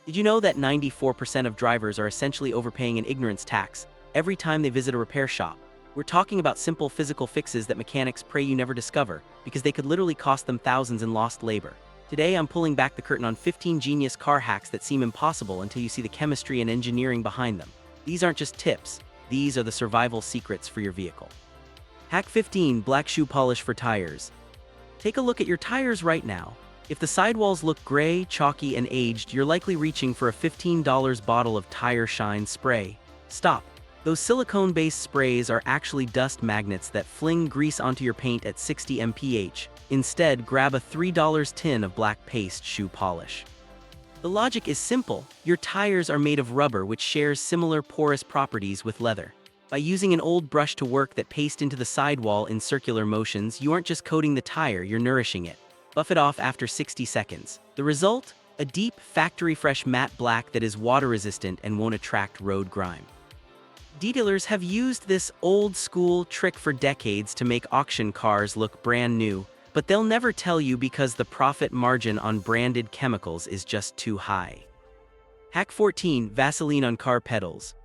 Did you know that 94% of drivers are essentially overpaying an ignorance tax every time they visit a repair shop? We're talking about simple physical fixes that mechanics pray you never discover because they could literally cost them thousands in lost labor. Today, I'm pulling back the curtain on 15 genius car hacks that seem impossible until you see the chemistry and engineering behind them. These aren't just tips, these are the survival secrets for your vehicle. Hack 15: Black Shoe Polish for Tires. Take a look at your tires right now. If the sidewalls look gray, chalky, and aged, you're likely reaching for a $15 bottle of Tire Shine spray. Stop. Those silicone-based sprays are actually dust magnets that fling grease onto your paint at 60 mph. Instead, grab a $3 tin of black paste shoe polish. The logic is simple. Your tires are made of rubber, which shares similar porous properties with leather. By using an old brush to work that paste into the sidewall in circular motions, you aren't just coating the tire, you're nourishing it. Buff it off after 60 seconds. The result? A deep, factory-fresh matte black that is water-resistant and won't attract road grime. Detailers have used this old-school trick for decades to make auction cars look brand new, but they'll never tell you because the profit margin on branded chemicals is just too high. Hack 14: Vaseline on car pedals.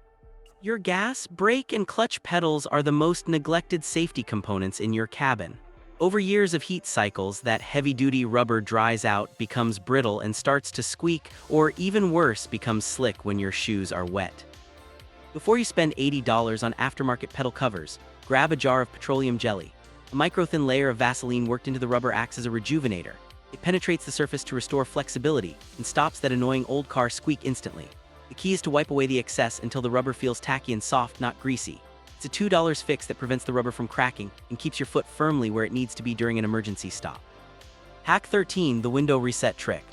Your gas, brake, and clutch pedals are the most neglected safety components in your cabin. Over years of heat cycles, that heavy-duty rubber dries out, becomes brittle, and starts to squeak, or even worse, becomes slick when your shoes are wet. Before you spend $80 on aftermarket pedal covers, grab a jar of petroleum jelly. A micro-thin layer of Vaseline worked into the rubber acts as a rejuvenator. It penetrates the surface to restore flexibility and stops that annoying old car squeak instantly. The key is to wipe away the excess until the rubber feels tacky and soft, not greasy. It's a $2 fix that prevents the rubber from cracking and keeps your foot firmly where it needs to be during an emergency stop. Hack 13: The window reset trick.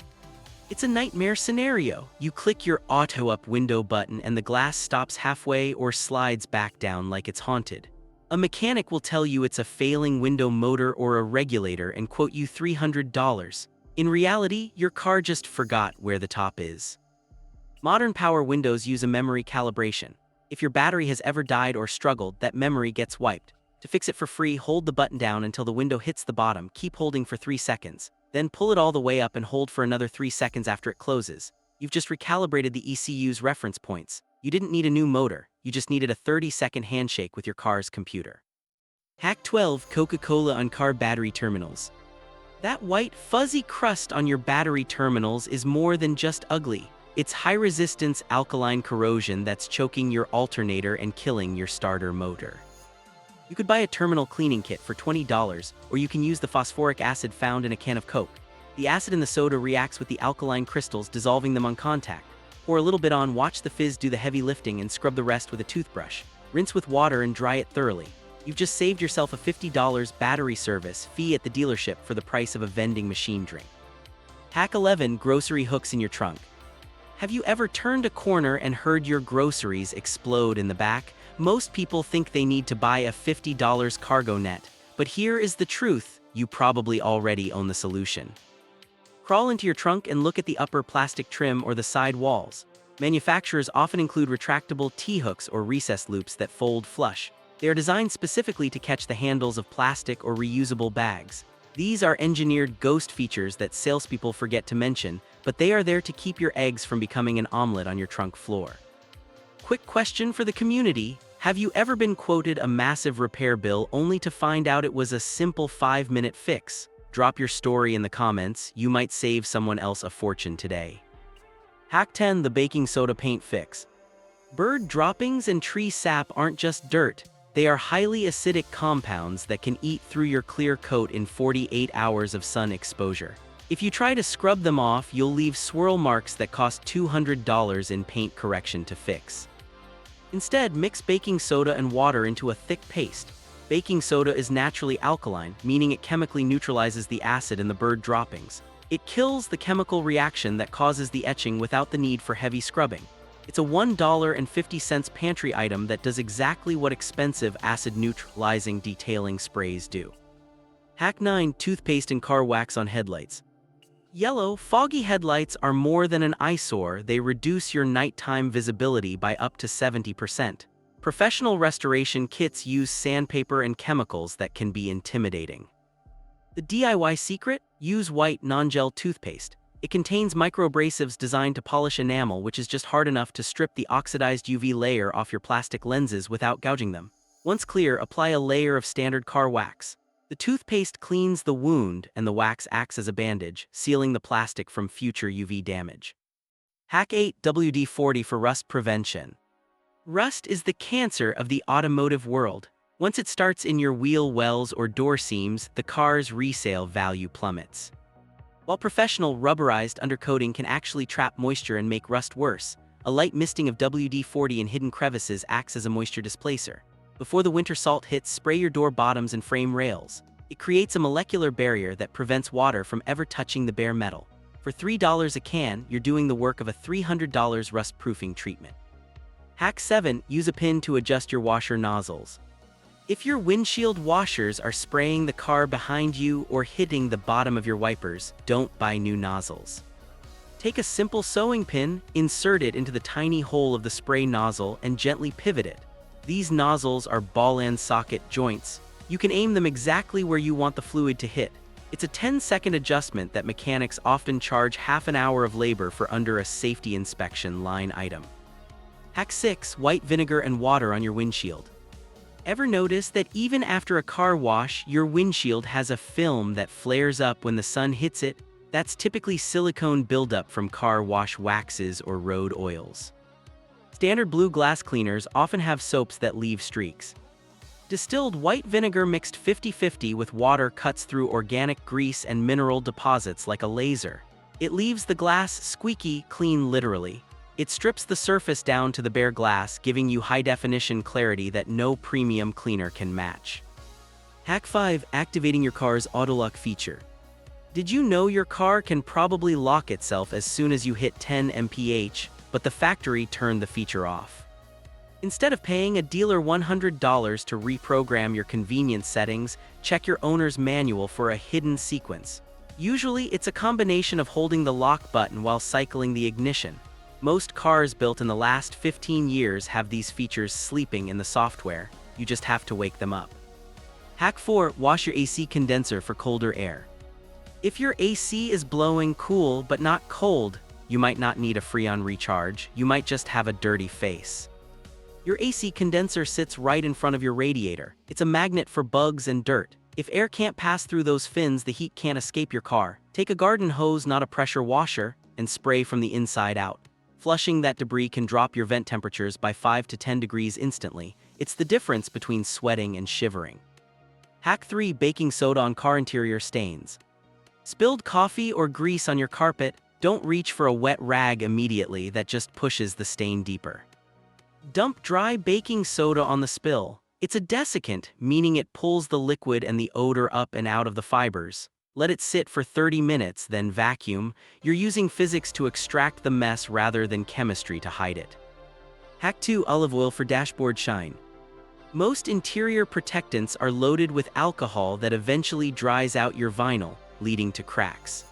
It's a nightmare scenario. You click your auto up window button and the glass stops halfway or slides back down like it's haunted. A mechanic will tell you it's a failing window motor or a regulator and quote you $300. In reality, your car just forgot where the top is. Modern power windows use a memory calibration. If your battery has ever died or struggled, that memory gets wiped. To fix it for free, hold the button down until the window hits the bottom, keep holding for 3 seconds. Then pull it all the way up and hold for another 3 seconds after it closes. You've just recalibrated the ECU's reference points. You didn't need a new motor, you just needed a 30-second handshake with your car's computer. Hack 12: Coca-Cola on car battery terminals. That white, fuzzy crust on your battery terminals is more than just ugly. It's high-resistance alkaline corrosion that's choking your alternator and killing your starter motor. You could buy a terminal cleaning kit for $20, or you can use the phosphoric acid found in a can of Coke. The acid in the soda reacts with the alkaline crystals, dissolving them on contact. Pour a little bit on, watch the fizz do the heavy lifting, and scrub the rest with a toothbrush. Rinse with water and dry it thoroughly. You've just saved yourself a $50 battery service fee at the dealership for the price of a vending machine drink. Hack 11: Grocery hooks in your trunk. Have you ever turned a corner and heard your groceries explode in the back? Most people think they need to buy a $50 cargo net, but here is the truth: you probably already own the solution. Crawl into your trunk and look at the upper plastic trim or the side walls. Manufacturers often include retractable T-hooks or recess loops that fold flush. They are designed specifically to catch the handles of plastic or reusable bags. These are engineered ghost features that salespeople forget to mention, but they are there to keep your eggs from becoming an omelet on your trunk floor. Quick question for the community: have you ever been quoted a massive repair bill only to find out it was a simple 5-minute fix? Drop your story in the comments, you might save someone else a fortune today. Hack 10: The baking soda paint fix. Bird droppings and tree sap aren't just dirt. They are highly acidic compounds that can eat through your clear coat in 48 hours of sun exposure. If you try to scrub them off, you'll leave swirl marks that cost $200 in paint correction to fix. Instead, mix baking soda and water into a thick paste. Baking soda is naturally alkaline, meaning it chemically neutralizes the acid in the bird droppings. It kills the chemical reaction that causes the etching without the need for heavy scrubbing. It's a $1.50 pantry item that does exactly what expensive acid-neutralizing detailing sprays do. Hack 9: Toothpaste and car wax on headlights. Yellow, foggy headlights are more than an eyesore. They reduce your nighttime visibility by up to 70%. Professional restoration kits use sandpaper and chemicals that can be intimidating. The DIY secret? Use white non-gel toothpaste. It contains microabrasives designed to polish enamel, which is just hard enough to strip the oxidized UV layer off your plastic lenses without gouging them. Once clear, apply a layer of standard car wax. The toothpaste cleans the wound, and the wax acts as a bandage, sealing the plastic from future UV damage. Hack 8: WD-40 for rust prevention. Rust is the cancer of the automotive world. Once it starts in your wheel wells or door seams, the car's resale value plummets. While professional rubberized undercoating can actually trap moisture and make rust worse, a light misting of WD-40 in hidden crevices acts as a moisture displacer. Before the winter salt hits, spray your door bottoms and frame rails. It creates a molecular barrier that prevents water from ever touching the bare metal. For $3 a can, you're doing the work of a $300 rust-proofing treatment. Hack 7: use a pin to adjust your washer nozzles. If your windshield washers are spraying the car behind you or hitting the bottom of your wipers, don't buy new nozzles. Take a simple sewing pin, insert it into the tiny hole of the spray nozzle, and gently pivot it. These nozzles are ball-end socket joints. You can aim them exactly where you want the fluid to hit. It's a 10-second adjustment that mechanics often charge half an hour of labor for under a safety inspection line item. Hack 6: white vinegar and water on your windshield. Ever notice that even after a car wash, your windshield has a film that flares up when the sun hits it? That's typically silicone buildup from car wash waxes or road oils. Standard blue glass cleaners often have soaps that leave streaks. Distilled white vinegar mixed 50-50 with water cuts through organic grease and mineral deposits like a laser. It leaves the glass squeaky clean literally. It strips the surface down to the bare glass, giving you high-definition clarity that no premium cleaner can match. Hack 5: activating your car's auto-lock feature. Did you know your car can probably lock itself as soon as you hit 10 mph, but the factory turned the feature off? Instead of paying a dealer $100 to reprogram your convenience settings, check your owner's manual for a hidden sequence. Usually, it's a combination of holding the lock button while cycling the ignition. Most cars built in the last 15 years have these features sleeping in the software. You just have to wake them up. Hack 4: wash your AC condenser for colder air. If your AC is blowing cool but not cold, you might not need a Freon recharge, you might just have a dirty face. Your AC condenser sits right in front of your radiator. It's a magnet for bugs and dirt. If air can't pass through those fins, the heat can't escape your car. Take a garden hose, not a pressure washer, and spray from the inside out. Flushing that debris can drop your vent temperatures by 5 to 10 degrees instantly. It's the difference between sweating and shivering. Hack 3: baking soda on car interior stains. Spilled coffee or grease on your carpet? Don't reach for a wet rag immediately, that just pushes the stain deeper. Dump dry baking soda on the spill. It's a desiccant, meaning it pulls the liquid and the odor up and out of the fibers. Let it sit for 30 minutes, then vacuum. You're using physics to extract the mess rather than chemistry to hide it. Hack 2: olive oil for dashboard shine. Most interior protectants are loaded with alcohol that eventually dries out your vinyl, leading to cracks.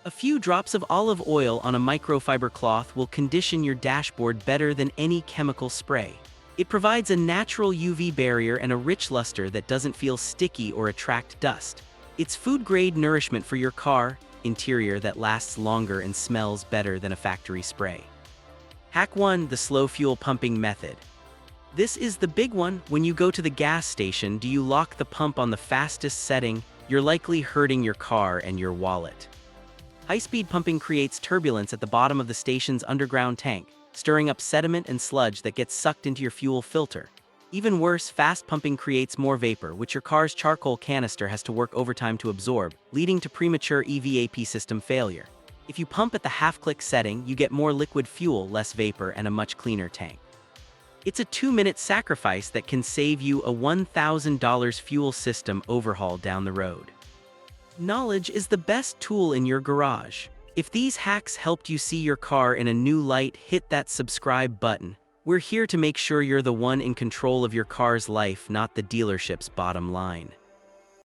A few drops of olive oil on a microfiber cloth will condition your dashboard better than any chemical spray. It provides a natural UV barrier and a rich luster that doesn't feel sticky or attract dust. It's food-grade nourishment for your car interior that lasts longer and smells better than a factory spray. Hack 1: the slow fuel pumping method. This is the big one. When you go to the gas station, do you lock the pump on the fastest setting? You're likely hurting your car and your wallet. High-speed pumping creates turbulence at the bottom of the station's underground tank, stirring up sediment and sludge that gets sucked into your fuel filter. Even worse, fast pumping creates more vapor, which your car's charcoal canister has to work overtime to absorb, leading to premature EVAP system failure. If you pump at the half-click setting, you get more liquid fuel, less vapor, and a much cleaner tank. It's a 2-minute sacrifice that can save you a $1,000 fuel system overhaul down the road. Knowledge is the best tool in your garage. If these hacks helped you see your car in a new light, hit that subscribe button. We're here to make sure you're the one in control of your car's life, not the dealership's bottom line.